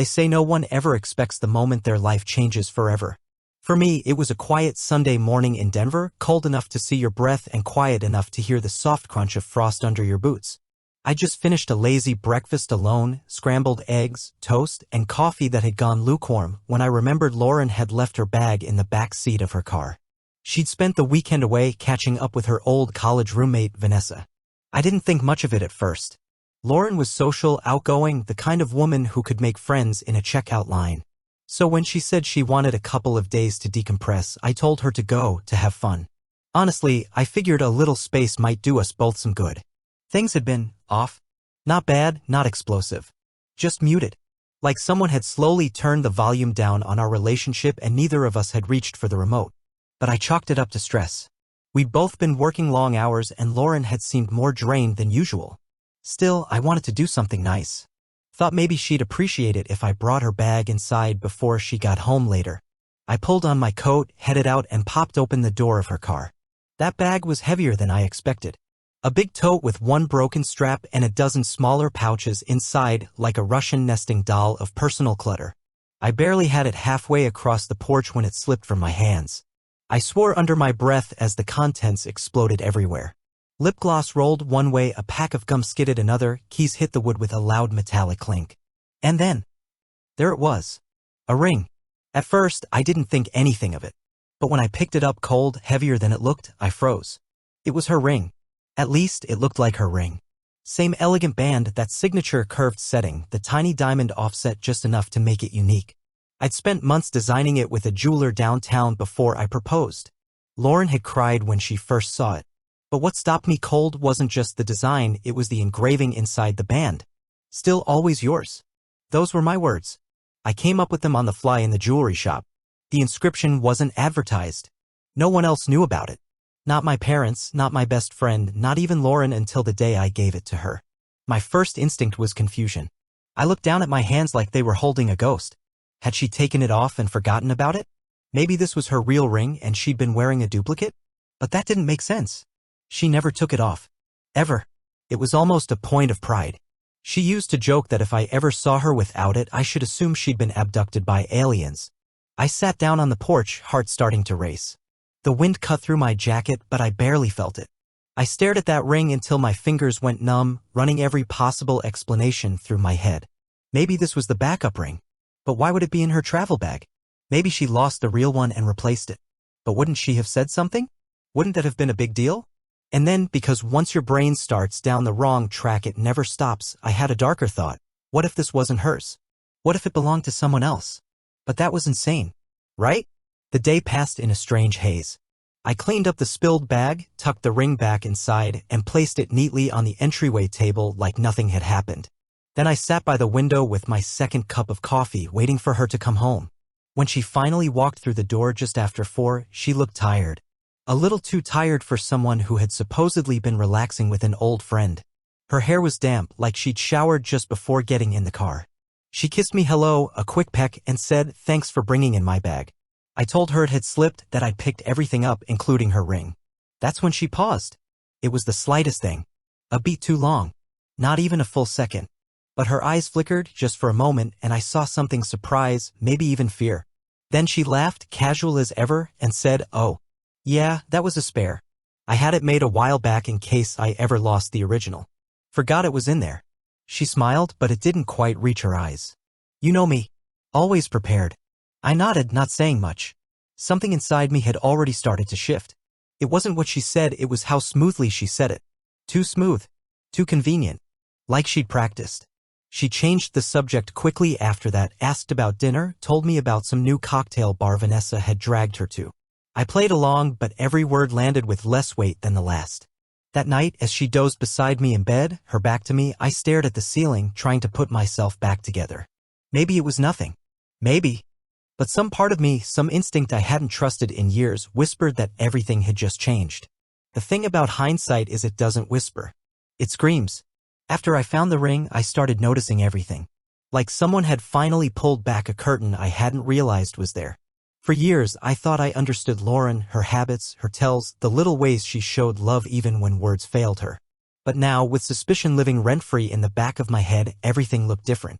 They say no one ever expects the moment their life changes forever. For me, it was a quiet Sunday morning in Denver, cold enough to see your breath and quiet enough to hear the soft crunch of frost under your boots. I just finished a lazy breakfast alone, scrambled eggs, toast, and coffee that had gone lukewarm when I remembered Lauren had left her bag in the back seat of her car. She'd spent the weekend away catching up with her old college roommate, Vanessa. I didn't think much of it at first. Lauren was social, outgoing, the kind of woman who could make friends in a checkout line. So when she said she wanted a couple of days to decompress, I told her to go, to have fun. Honestly, I figured a little space might do us both some good. Things had been off. Not bad, not explosive. Just muted. Like someone had slowly turned the volume down on our relationship and neither of us had reached for the remote. But I chalked it up to stress. We'd both been working long hours and Lauren had seemed more drained than usual. Still, I wanted to do something nice. Thought maybe she'd appreciate it if I brought her bag inside before she got home later. I pulled on my coat, headed out and popped open the door of her car. That bag was heavier than I expected. A big tote with one broken strap and a dozen smaller pouches inside like a Russian nesting doll of personal clutter. I barely had it halfway across the porch when it slipped from my hands. I swore under my breath as the contents exploded everywhere. Lip gloss rolled one way, a pack of gum skidded another, keys hit the wood with a loud metallic clink. And then, there it was. A ring. At first, I didn't think anything of it. But when I picked it up cold, heavier than it looked, I froze. It was her ring. At least, it looked like her ring. Same elegant band, that signature curved setting, the tiny diamond offset just enough to make it unique. I'd spent months designing it with a jeweler downtown before I proposed. Lauren had cried when she first saw it. But what stopped me cold wasn't just the design, it was the engraving inside the band. Still always yours. Those were my words. I came up with them on the fly in the jewelry shop. The inscription wasn't advertised. No one else knew about it. Not my parents, not my best friend, not even Lauren until the day I gave it to her. My first instinct was confusion. I looked down at my hands like they were holding a ghost. Had she taken it off and forgotten about it? Maybe this was her real ring and she'd been wearing a duplicate? But that didn't make sense. She never took it off. Ever. It was almost a point of pride. She used to joke that if I ever saw her without it, I should assume she'd been abducted by aliens. I sat down on the porch, heart starting to race. The wind cut through my jacket, but I barely felt it. I stared at that ring until my fingers went numb, running every possible explanation through my head. Maybe this was the backup ring. But why would it be in her travel bag? Maybe she lost the real one and replaced it. But wouldn't she have said something? Wouldn't that have been a big deal? And then, because once your brain starts down the wrong track it never stops, I had a darker thought. What if this wasn't hers? What if it belonged to someone else? But that was insane. Right? The day passed in a strange haze. I cleaned up the spilled bag, tucked the ring back inside, and placed it neatly on the entryway table like nothing had happened. Then I sat by the window with my second cup of coffee, waiting for her to come home. When she finally walked through the door just after 4, she looked tired. A little too tired for someone who had supposedly been relaxing with an old friend. Her hair was damp, like she'd showered just before getting in the car. She kissed me hello, a quick peck, and said, "Thanks for bringing in my bag." I told her it had slipped, that I'd picked everything up, including her ring. That's when she paused. It was the slightest thing. A beat too long. Not even a full second. But her eyes flickered just for a moment, and I saw something surprise, maybe even fear. Then she laughed, casual as ever, and said, "Oh. Yeah, that was a spare. I had it made a while back in case I ever lost the original. Forgot it was in there." She smiled, but it didn't quite reach her eyes. You know me. Always prepared. I nodded, not saying much. Something inside me had already started to shift. It wasn't what she said, it was how smoothly she said it. Too smooth. Too convenient. Like she'd practiced. She changed the subject quickly after that, asked about dinner, told me about some new cocktail bar Vanessa had dragged her to. I played along, but every word landed with less weight than the last. That night, as she dozed beside me in bed, her back to me, I stared at the ceiling, trying to put myself back together. Maybe it was nothing. Maybe. But some part of me, some instinct I hadn't trusted in years, whispered that everything had just changed. The thing about hindsight is it doesn't whisper. It screams. After I found the ring, I started noticing everything. Like someone had finally pulled back a curtain I hadn't realized was there. For years, I thought I understood Lauren, her habits, her tells, the little ways she showed love even when words failed her. But now, with suspicion living rent-free in the back of my head, everything looked different.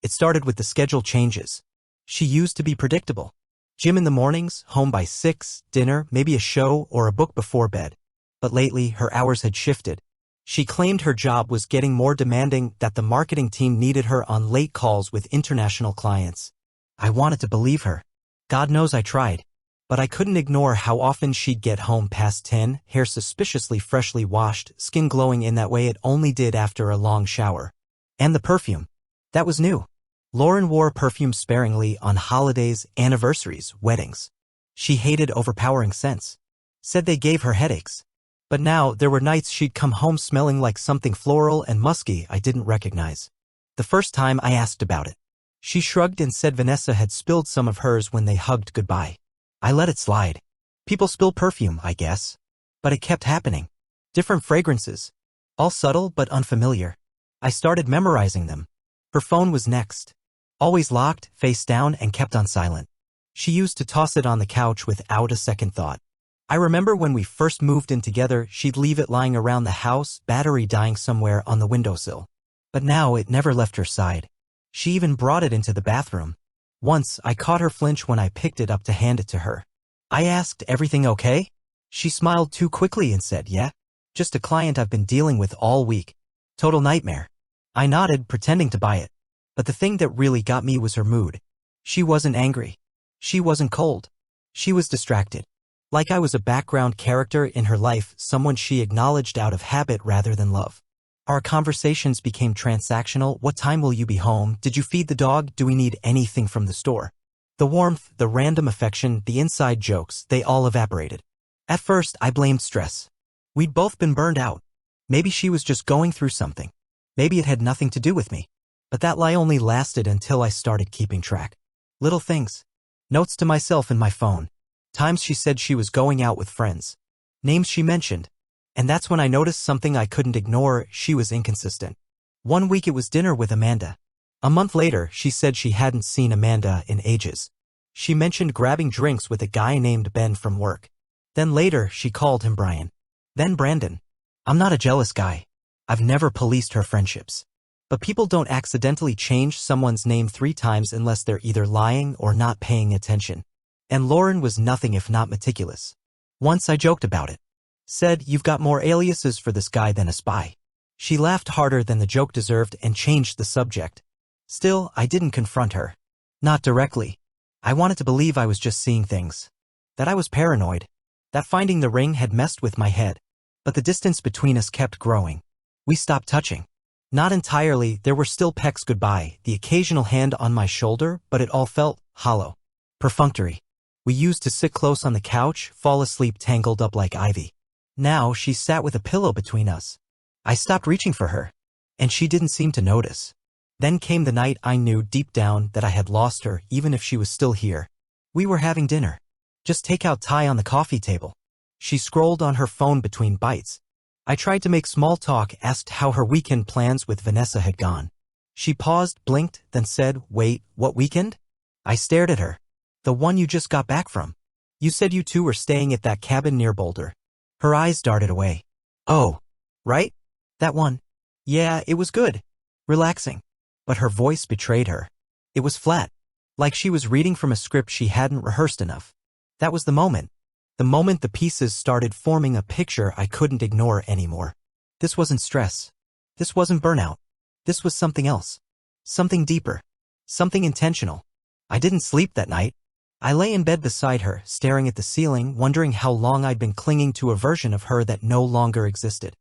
It started with the schedule changes. She used to be predictable. Gym in the mornings, home by 6, dinner, maybe a show or a book before bed. But lately, her hours had shifted. She claimed her job was getting more demanding, that the marketing team needed her on late calls with international clients. I wanted to believe her. God knows I tried. But I couldn't ignore how often she'd get home past 10, hair suspiciously freshly washed, skin glowing in that way it only did after a long shower. And the perfume. That was new. Lauren wore perfume sparingly on holidays, anniversaries, weddings. She hated overpowering scents. Said they gave her headaches. But now, there were nights she'd come home smelling like something floral and musky I didn't recognize. The first time I asked about it, she shrugged and said Vanessa had spilled some of hers when they hugged goodbye. I let it slide. People spill perfume, I guess. But it kept happening. Different fragrances. All subtle but unfamiliar. I started memorizing them. Her phone was next. Always locked, face down, and kept on silent. She used to toss it on the couch without a second thought. I remember when we first moved in together, she'd leave it lying around the house, battery dying somewhere on the windowsill. But now it never left her side. She even brought it into the bathroom. Once, I caught her flinch when I picked it up to hand it to her. I asked, "Everything okay?" She smiled too quickly and said, "Yeah. Just a client I've been dealing with all week. Total nightmare." I nodded, pretending to buy it. But the thing that really got me was her mood. She wasn't angry. She wasn't cold. She was distracted. Like I was a background character in her life, someone she acknowledged out of habit rather than love. Our conversations became transactional. What time will you be home? Did you feed the dog? Do we need anything from the store? The warmth, the random affection, the inside jokes, they all evaporated. At first, I blamed stress. We'd both been burned out. Maybe she was just going through something. Maybe it had nothing to do with me. But that lie only lasted until I started keeping track. Little things. Notes to myself in my phone. Times she said she was going out with friends. Names she mentioned. And that's when I noticed something I couldn't ignore. She was inconsistent. One week it was dinner with Amanda. A month later, she said she hadn't seen Amanda in ages. She mentioned grabbing drinks with a guy named Ben from work. Then later, she called him Brian. Then Brandon. I'm not a jealous guy. I've never policed her friendships. But people don't accidentally change someone's name 3 times unless they're either lying or not paying attention. And Lauren was nothing if not meticulous. Once I joked about it. Said, "You've got more aliases for this guy than a spy." She laughed harder than the joke deserved and changed the subject. Still, I didn't confront her. Not directly. I wanted to believe I was just seeing things. That I was paranoid. That finding the ring had messed with my head. But the distance between us kept growing. We stopped touching. Not entirely, there were still pecks goodbye, the occasional hand on my shoulder, but it all felt hollow. Perfunctory. We used to sit close on the couch, fall asleep tangled up like ivy. Now she sat with a pillow between us. I stopped reaching for her. And she didn't seem to notice. Then came the night I knew deep down that I had lost her, even if she was still here. We were having dinner. Just takeout Thai on the coffee table. She scrolled on her phone between bites. I tried to make small talk, asked how her weekend plans with Vanessa had gone. She paused, blinked, then said, "Wait, what weekend?" I stared at her. "The one you just got back from. You said you two were staying at that cabin near Boulder." Her eyes darted away. "Oh, right? That one. Yeah, it was good. Relaxing." But her voice betrayed her. It was flat. Like she was reading from a script she hadn't rehearsed enough. That was the moment. The moment the pieces started forming a picture I couldn't ignore anymore. This wasn't stress. This wasn't burnout. This was something else. Something deeper. Something intentional. I didn't sleep that night. I lay in bed beside her, staring at the ceiling, wondering how long I'd been clinging to a version of her that no longer existed.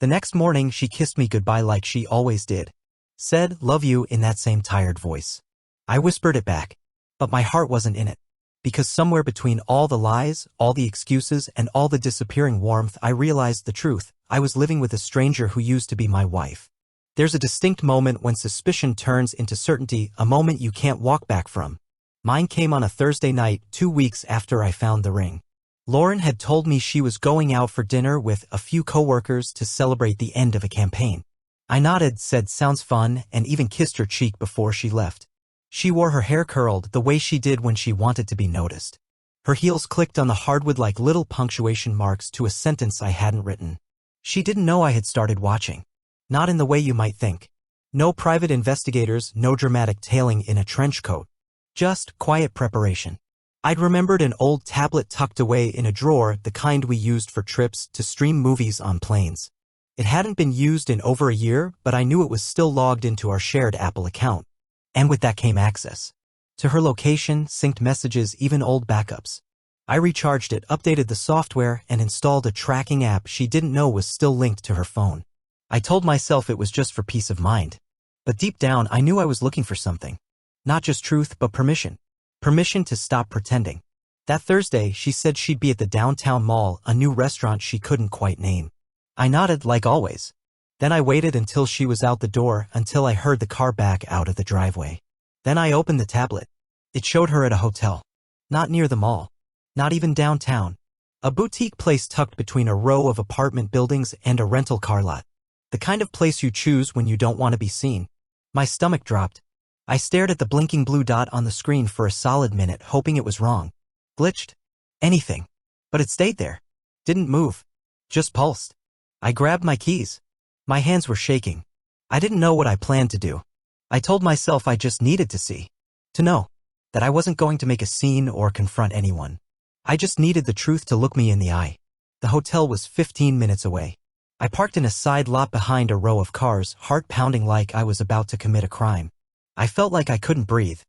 The next morning, she kissed me goodbye like she always did. Said, "Love you," in that same tired voice. I whispered it back. But my heart wasn't in it. Because somewhere between all the lies, all the excuses, and all the disappearing warmth, I realized the truth. I was living with a stranger who used to be my wife. There's a distinct moment when suspicion turns into certainty, a moment you can't walk back from. Mine came on a Thursday night, 2 weeks after I found the ring. Lauren had told me she was going out for dinner with a few coworkers to celebrate the end of a campaign. I nodded, said sounds fun, and even kissed her cheek before she left. She wore her hair curled the way she did when she wanted to be noticed. Her heels clicked on the hardwood like little punctuation marks to a sentence I hadn't written. She didn't know I had started watching. Not in the way you might think. No private investigators, no dramatic tailing in a trench coat. Just quiet preparation. I'd remembered an old tablet tucked away in a drawer, the kind we used for trips to stream movies on planes. It hadn't been used in over a year, but I knew it was still logged into our shared Apple account. And with that came access to her location, synced messages, even old backups. I recharged it, updated the software, and installed a tracking app she didn't know was still linked to her phone. I told myself it was just for peace of mind. But deep down, I knew I was looking for something. Not just truth, but permission. Permission to stop pretending. That Thursday, she said she'd be at the downtown mall, a new restaurant she couldn't quite name. I nodded like always. Then I waited until she was out the door, until I heard the car back out of the driveway. Then I opened the tablet. It showed her at a hotel. Not near the mall. Not even downtown. A boutique place tucked between a row of apartment buildings and a rental car lot. The kind of place you choose when you don't want to be seen. My stomach dropped. I stared at the blinking blue dot on the screen for a solid minute, hoping it was wrong. Glitched? Anything. But it stayed there. Didn't move. Just pulsed. I grabbed my keys. My hands were shaking. I didn't know what I planned to do. I told myself I just needed to see. To know. That I wasn't going to make a scene or confront anyone. I just needed the truth to look me in the eye. The hotel was 15 minutes away. I parked in a side lot behind a row of cars, heart pounding like I was about to commit a crime. I felt like I couldn't breathe.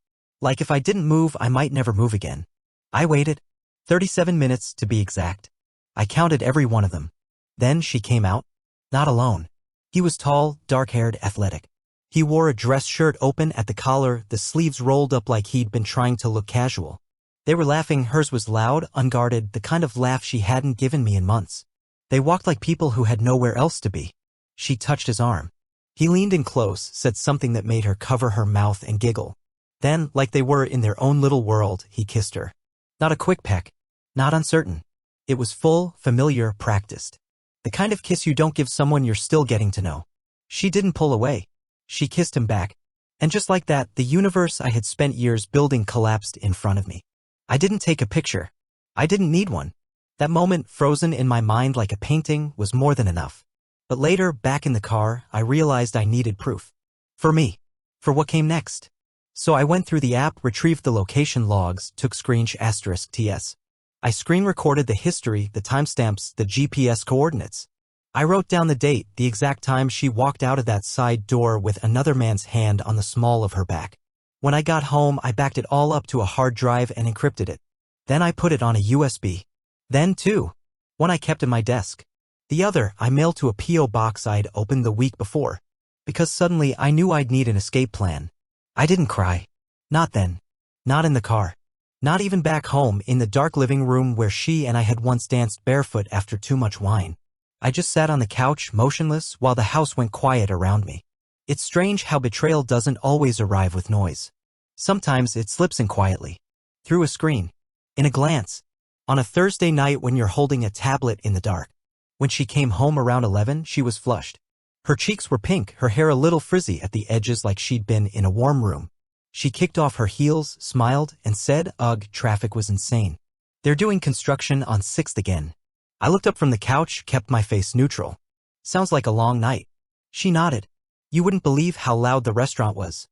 Like if I didn't move, I might never move again. I waited. 37 minutes, to be exact. I counted every one of them. Then she came out. Not alone. He was tall, dark-haired, athletic. He wore a dress shirt open at the collar, the sleeves rolled up like he'd been trying to look casual. They were laughing. Hers was loud, unguarded, the kind of laugh she hadn't given me in months. They walked like people who had nowhere else to be. She touched his arm. He leaned in close, said something that made her cover her mouth and giggle. Then, like they were in their own little world, he kissed her. Not a quick peck. Not uncertain. It was full, familiar, practiced. The kind of kiss you don't give someone you're still getting to know. She didn't pull away. She kissed him back. And just like that, the universe I had spent years building collapsed in front of me. I didn't take a picture. I didn't need one. That moment, frozen in my mind like a painting, was more than enough. But later, back in the car, I realized I needed proof. For me. For what came next. So I went through the app, retrieved the location logs, took **TS. I screen recorded the history, the timestamps, the GPS coordinates. I wrote down the date, the exact time she walked out of that side door with another man's hand on the small of her back. When I got home, I backed it all up to a hard drive and encrypted it. Then I put it on a USB. Then, too. One I kept in my desk. The other, I mailed to a P.O. box I'd opened the week before. Because suddenly I knew I'd need an escape plan. I didn't cry. Not then. Not in the car. Not even back home in the dark living room where she and I had once danced barefoot after too much wine. I just sat on the couch, motionless, while the house went quiet around me. It's strange how betrayal doesn't always arrive with noise. Sometimes it slips in quietly. Through a screen. In a glance. On a Thursday night when you're holding a tablet in the dark. When she came home around 11, she was flushed. Her cheeks were pink, her hair a little frizzy at the edges like she'd been in a warm room. She kicked off her heels, smiled, and said, "Ugh, traffic was insane. They're doing construction on 6th again." I looked up from the couch, kept my face neutral. "Sounds like a long night." She nodded. "You wouldn't believe how loud the restaurant was.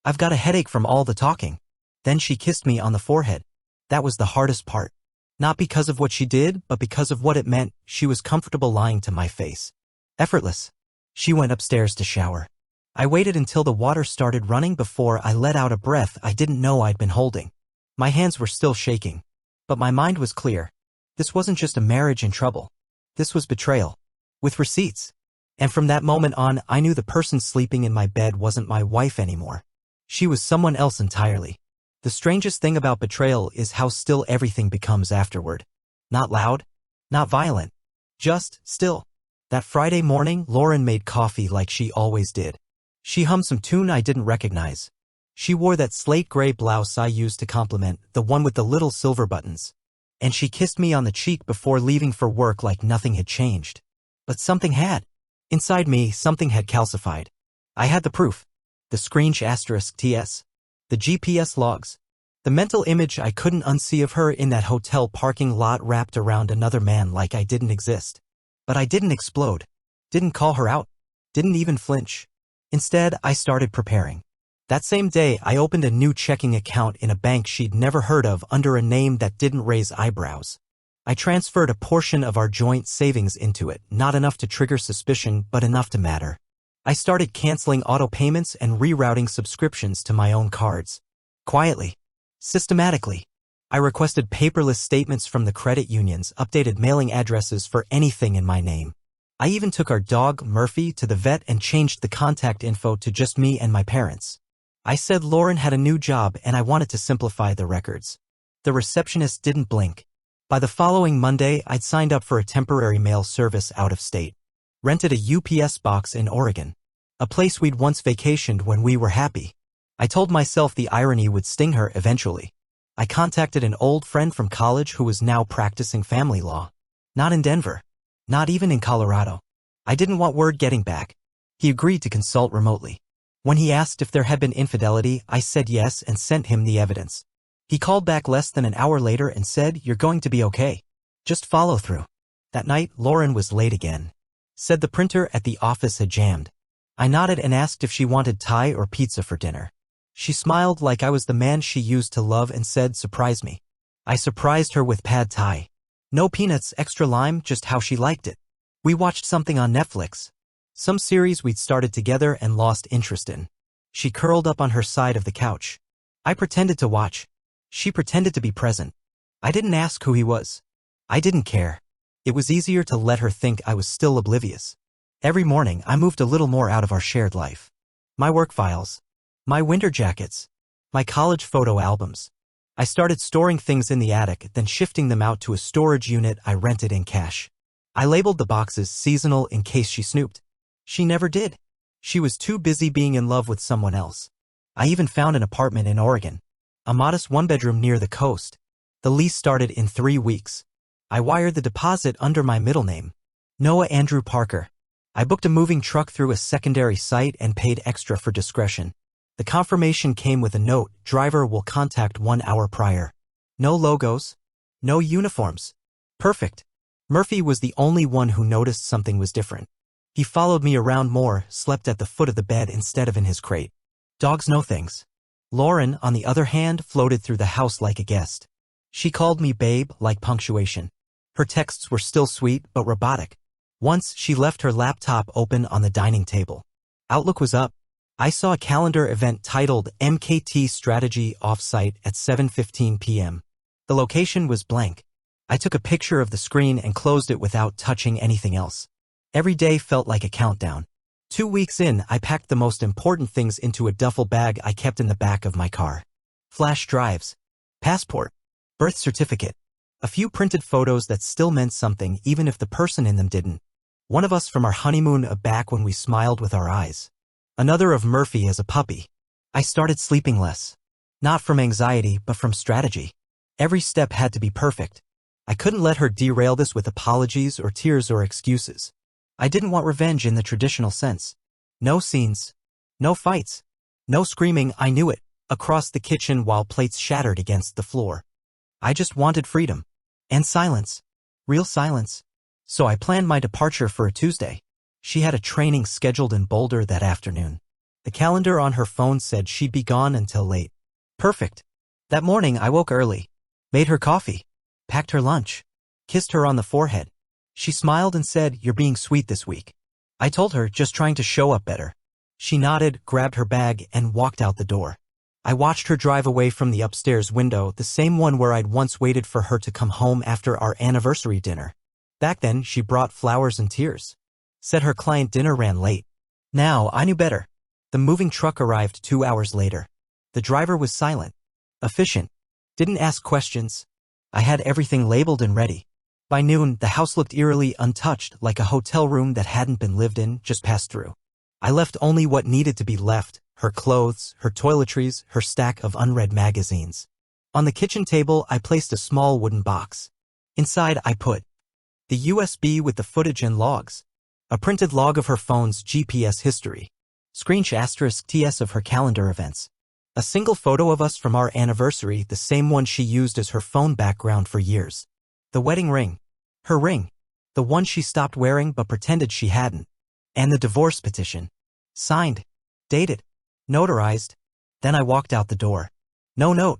I've got a headache from all the talking." Then she kissed me on the forehead. That was the hardest part. Not because of what she did, but because of what it meant. She was comfortable lying to my face. Effortless. She went upstairs to shower. I waited until the water started running before I let out a breath I didn't know I'd been holding. My hands were still shaking. But my mind was clear. This wasn't just a marriage in trouble. This was betrayal. With receipts. And from that moment on, I knew the person sleeping in my bed wasn't my wife anymore. She was someone else entirely. The strangest thing about betrayal is how still everything becomes afterward. Not loud. Not violent. Just still. That Friday morning, Lauren made coffee like she always did. She hummed some tune I didn't recognize. She wore that slate gray blouse I used to compliment, the one with the little silver buttons. And she kissed me on the cheek before leaving for work like nothing had changed. But something had. Inside me, something had calcified. I had the proof. The **TS. The GPS logs. The mental image I couldn't unsee of her in that hotel parking lot wrapped around another man like I didn't exist. But I didn't explode. Didn't call her out. Didn't even flinch. Instead, I started preparing. That same day, I opened a new checking account in a bank she'd never heard of under a name that didn't raise eyebrows. I transferred a portion of our joint savings into it, not enough to trigger suspicion, but enough to matter. I started canceling auto payments and rerouting subscriptions to my own cards. Quietly. Systematically. I requested paperless statements from the credit unions, updated mailing addresses for anything in my name. I even took our dog, Murphy, to the vet and changed the contact info to just me and my parents. I said Lauren had a new job and I wanted to simplify the records. The receptionist didn't blink. By the following Monday, I'd signed up for a temporary mail service out of state. Rented a UPS box in Oregon. A place we'd once vacationed when we were happy. I told myself the irony would sting her eventually. I contacted an old friend from college who was now practicing family law. Not in Denver. Not even in Colorado. I didn't want word getting back. He agreed to consult remotely. When he asked if there had been infidelity, I said yes and sent him the evidence. He called back less than an hour later and said, "You're going to be okay. Just follow through." That night, Lauren was late again. Said the printer at the office had jammed. I nodded and asked if she wanted Thai or pizza for dinner. She smiled like I was the man she used to love and said, "Surprise me." I surprised her with pad Thai. No peanuts, extra lime, just how she liked it. We watched something on Netflix. Some series we'd started together and lost interest in. She curled up on her side of the couch. I pretended to watch. She pretended to be present. I didn't ask who he was. I didn't care. It was easier to let her think I was still oblivious. Every morning, I moved a little more out of our shared life. My work files. My winter jackets. My college photo albums. I started storing things in the attic, then shifting them out to a storage unit I rented in cash. I labeled the boxes seasonal in case she snooped. She never did. She was too busy being in love with someone else. I even found an apartment in Oregon. A modest one-bedroom near the coast. The lease started in 3 weeks. I wired the deposit under my middle name. Noah Andrew Parker. I booked a moving truck through a secondary site and paid extra for discretion. The confirmation came with a note, "Driver will contact 1 hour prior." No logos. No uniforms. Perfect. Murphy was the only one who noticed something was different. He followed me around more, slept at the foot of the bed instead of in his crate. Dogs know things. Lauren, on the other hand, floated through the house like a guest. She called me babe, like punctuation. Her texts were still sweet, but robotic. Once, she left her laptop open on the dining table. Outlook was up. I saw a calendar event titled MKT Strategy Offsite at 7:15 p.m. The location was blank. I took a picture of the screen and closed it without touching anything else. Every day felt like a countdown. 2 weeks in, I packed the most important things into a duffel bag I kept in the back of my car. Flash drives. Passport. Birth certificate. A few printed photos that still meant something even if the person in them didn't. One of us from our honeymoon, back when we smiled with our eyes. Another of Murphy as a puppy. I started sleeping less. Not from anxiety, but from strategy. Every step had to be perfect. I couldn't let her derail this with apologies or tears or excuses. I didn't want revenge in the traditional sense. No scenes. No fights. No screaming, I knew it, across the kitchen while plates shattered against the floor. I just wanted freedom. And silence. Real silence. So I planned my departure for a Tuesday. She had a training scheduled in Boulder that afternoon. The calendar on her phone said she'd be gone until late. Perfect. That morning I woke early. Made her coffee. Packed her lunch. Kissed her on the forehead. She smiled and said, "You're being sweet this week." I told her, "Just trying to show up better." She nodded, grabbed her bag, and walked out the door. I watched her drive away from the upstairs window, the same one where I'd once waited for her to come home after our anniversary dinner. Back then, she brought flowers and tears. Said her client dinner ran late. Now, I knew better. The moving truck arrived 2 hours later. The driver was silent. Efficient. Didn't ask questions. I had everything labeled and ready. By noon, the house looked eerily untouched, like a hotel room that hadn't been lived in, just passed through. I left only what needed to be left, her clothes, her toiletries, her stack of unread magazines. On the kitchen table, I placed a small wooden box. Inside, I put the USB with the footage and logs, a printed log of her phone's GPS history, screenshot *TS of her calendar events, a single photo of us from our anniversary, the same one she used as her phone background for years, the wedding ring, her ring, the one she stopped wearing but pretended she hadn't, and the divorce petition. Signed, Dated. Notarized. Then I walked out the door. No note.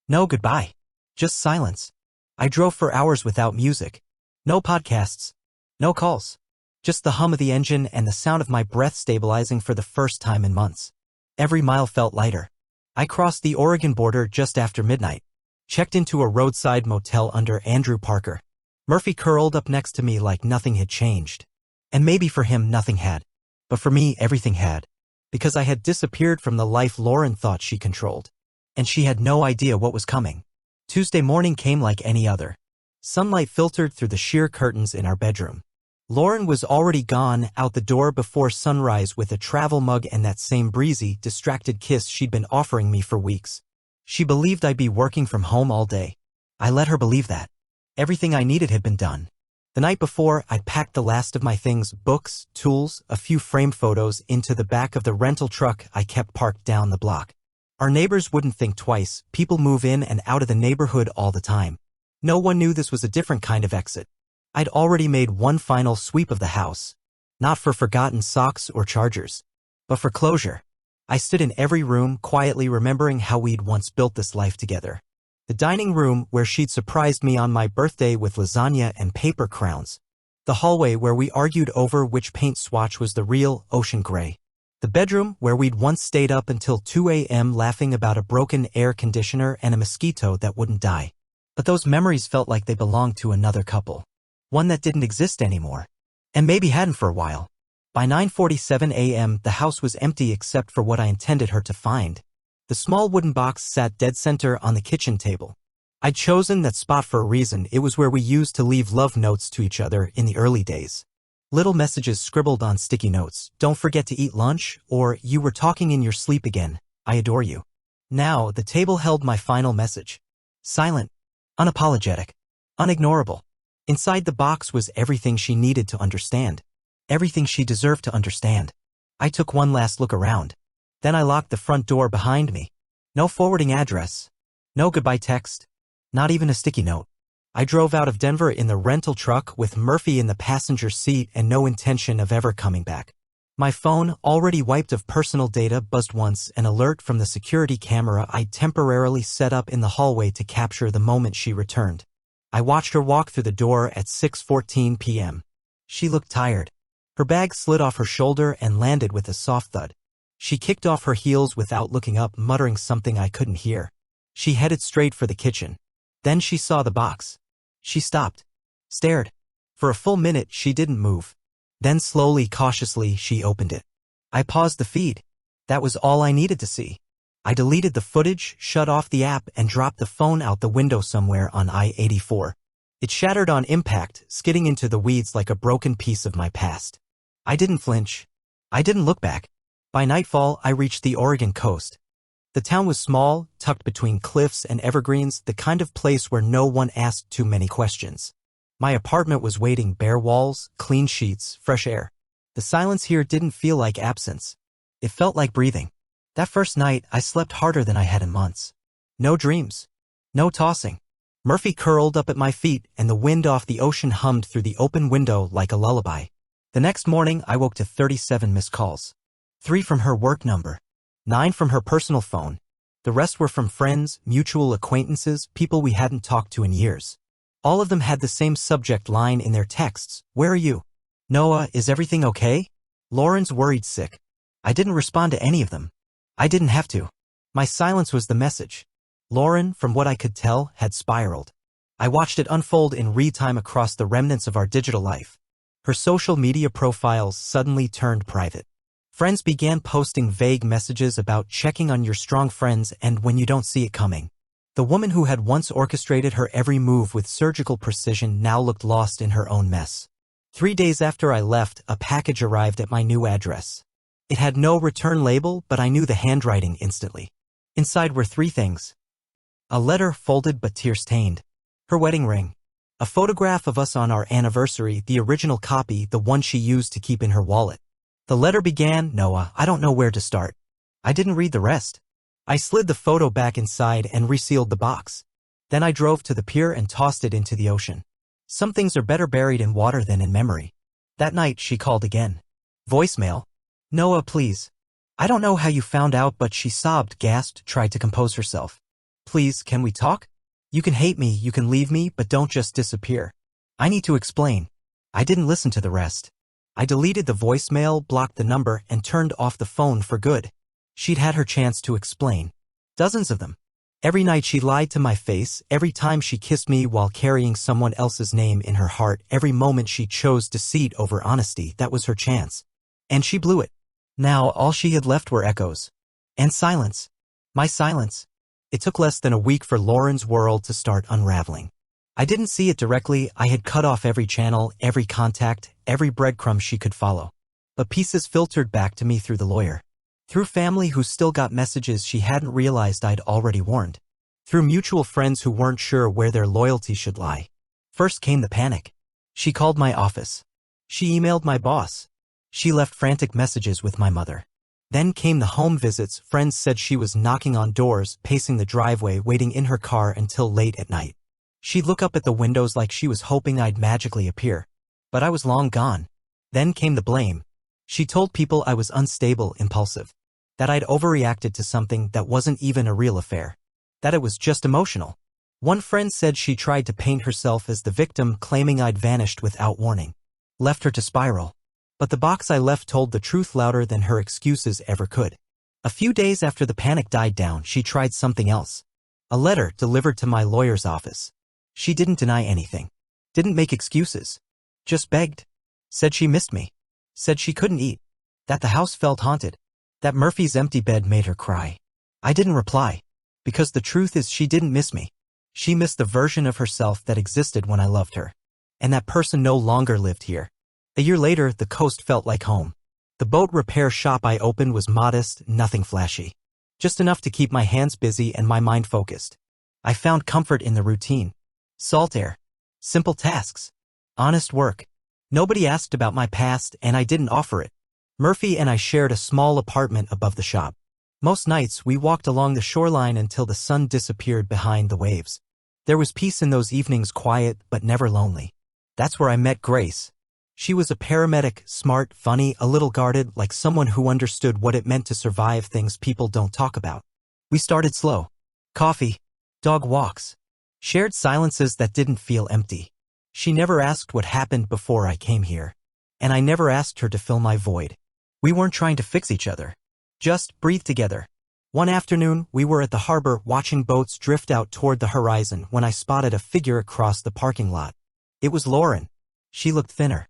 No goodbye. Just silence. I drove for hours without music. No podcasts. No calls. Just the hum of the engine and the sound of my breath stabilizing for the first time in months. Every mile felt lighter. I crossed the Oregon border just after midnight. Checked into a roadside motel under Andrew Parker. Murphy curled up next to me like nothing had changed. And maybe for him nothing had. But for me everything had. Because I had disappeared from the life Lauren thought she controlled. And she had no idea what was coming. Tuesday morning came like any other. Sunlight filtered through the sheer curtains in our bedroom. Lauren was already gone out the door before sunrise with a travel mug and that same breezy, distracted kiss she'd been offering me for weeks. She believed I'd be working from home all day. I let her believe that. Everything I needed had been done. The night before, I'd packed the last of my things, books, tools, a few framed photos, into the back of the rental truck I kept parked down the block. Our neighbors wouldn't think twice. People move in and out of the neighborhood all the time. No one knew this was a different kind of exit. I'd already made one final sweep of the house. Not for forgotten socks or chargers, but for closure. I stood in every room, quietly remembering how we'd once built this life together. The dining room where she'd surprised me on my birthday with lasagna and paper crowns. The hallway where we argued over which paint swatch was the real ocean gray. The bedroom where we'd once stayed up until 2 a.m. laughing about a broken air conditioner and a mosquito that wouldn't die. But those memories felt like they belonged to another couple. One that didn't exist anymore. And maybe hadn't for a while. By 9:47 a.m. the house was empty except for what I intended her to find. The small wooden box sat dead center on the kitchen table. I'd chosen that spot for a reason. It was where we used to leave love notes to each other in the early days. Little messages scribbled on sticky notes. Don't forget to eat lunch, or you were talking in your sleep again. I adore you. Now, the table held my final message. Silent. Unapologetic. Unignorable. Inside the box was everything she needed to understand. Everything she deserved to understand. I took one last look around. Then I locked the front door behind me. No forwarding address. No goodbye text. Not even a sticky note. I drove out of Denver in the rental truck with Murphy in the passenger seat and no intention of ever coming back. My phone, already wiped of personal data, buzzed once, an alert from the security camera I'd temporarily set up in the hallway to capture the moment she returned. I watched her walk through the door at 6:14 p.m. She looked tired. Her bag slid off her shoulder and landed with a soft thud. She kicked off her heels without looking up, muttering something I couldn't hear. She headed straight for the kitchen. Then she saw the box. She stopped. Stared. For a full minute she didn't move. Then slowly, cautiously, she opened it. I paused the feed. That was all I needed to see. I deleted the footage, shut off the app, and dropped the phone out the window somewhere on I-84. It shattered on impact, skidding into the weeds like a broken piece of my past. I didn't flinch. I didn't look back. By nightfall, I reached the Oregon coast. The town was small, tucked between cliffs and evergreens, the kind of place where no one asked too many questions. My apartment was waiting, bare walls, clean sheets, fresh air. The silence here didn't feel like absence. It felt like breathing. That first night, I slept harder than I had in months. No dreams. No tossing. Murphy curled up at my feet, and the wind off the ocean hummed through the open window like a lullaby. The next morning, I woke to 37 missed calls. 3 from her work number. 9 from her personal phone. The rest were from friends, mutual acquaintances, people we hadn't talked to in years. All of them had the same subject line in their texts. Where are you? Noah, is everything okay? Lauren's worried sick. I didn't respond to any of them. I didn't have to. My silence was the message. Lauren, from what I could tell, had spiraled. I watched it unfold in real time across the remnants of our digital life. Her social media profiles suddenly turned private. Friends began posting vague messages about checking on your strong friends and when you don't see it coming. The woman who had once orchestrated her every move with surgical precision now looked lost in her own mess. 3 days after I left, a package arrived at my new address. It had no return label, but I knew the handwriting instantly. Inside were 3 things. A letter folded but tear-stained. Her wedding ring. A photograph of us on our anniversary, the original copy, the one she used to keep in her wallet. The letter began, Noah, I don't know where to start. I didn't read the rest. I slid the photo back inside and resealed the box. Then I drove to the pier and tossed it into the ocean. Some things are better buried in water than in memory. That night she called again. Voicemail. Noah, please. I don't know how you found out, but she sobbed, gasped, tried to compose herself. Please, can we talk? You can hate me, you can leave me, but don't just disappear. I need to explain. I didn't listen to the rest. I deleted the voicemail, blocked the number, and turned off the phone for good. She'd had her chance to explain. Dozens of them. Every night she lied to my face, every time she kissed me while carrying someone else's name in her heart, every moment she chose deceit over honesty. That was her chance. And she blew it. Now all she had left were echoes. And silence. My silence. It took less than a week for Lauren's world to start unraveling. I didn't see it directly. I had cut off every channel, every contact, every breadcrumb she could follow. But pieces filtered back to me through the lawyer. Through family who still got messages she hadn't realized I'd already warned. Through mutual friends who weren't sure where their loyalty should lie. First came the panic. She called my office. She emailed my boss. She left frantic messages with my mother. Then came the home visits. Friends said she was knocking on doors, pacing the driveway, waiting in her car until late at night. She'd look up at the windows like she was hoping I'd magically appear. But I was long gone. Then came the blame. She told people I was unstable, impulsive. That I'd overreacted to something that wasn't even a real affair. That it was just emotional. One friend said she tried to paint herself as the victim, claiming I'd vanished without warning. Left her to spiral. But the box I left told the truth louder than her excuses ever could. A few days after the panic died down, she tried something else. A letter delivered to my lawyer's office. She didn't deny anything. Didn't make excuses. Just begged. Said she missed me. Said she couldn't eat. That the house felt haunted. That Murphy's empty bed made her cry. I didn't reply. Because the truth is she didn't miss me. She missed the version of herself that existed when I loved her. And that person no longer lived here. A year later, the coast felt like home. The boat repair shop I opened was modest, nothing flashy. Just enough to keep my hands busy and my mind focused. I found comfort in the routine. Salt air. Simple tasks. Honest work. Nobody asked about my past, and I didn't offer it. Murphy and I shared a small apartment above the shop. Most nights, we walked along the shoreline until the sun disappeared behind the waves. There was peace in those evenings, quiet but never lonely. That's where I met Grace. She was a paramedic, smart, funny, a little guarded, like someone who understood what it meant to survive things people don't talk about. We started slow. Coffee. Dog walks. Shared silences that didn't feel empty. She never asked what happened before I came here. And I never asked her to fill my void. We weren't trying to fix each other. Just breathe together. One afternoon, we were at the harbor watching boats drift out toward the horizon when I spotted a figure across the parking lot. It was Lauren. She looked thinner.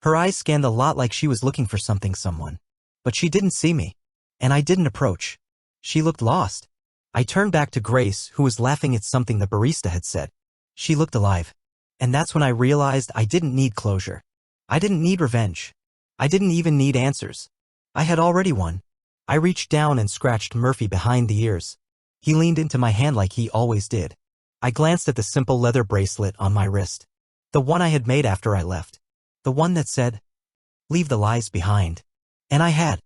Her eyes scanned the lot like she was looking for someone. But she didn't see me. And I didn't approach. She looked lost. I turned back to Grace, who was laughing at something the barista had said. She looked alive. And that's when I realized I didn't need closure. I didn't need revenge. I didn't even need answers. I had already won. I reached down and scratched Murphy behind the ears. He leaned into my hand like he always did. I glanced at the simple leather bracelet on my wrist. The one I had made after I left. The one that said, "Leave the lies behind." And I had.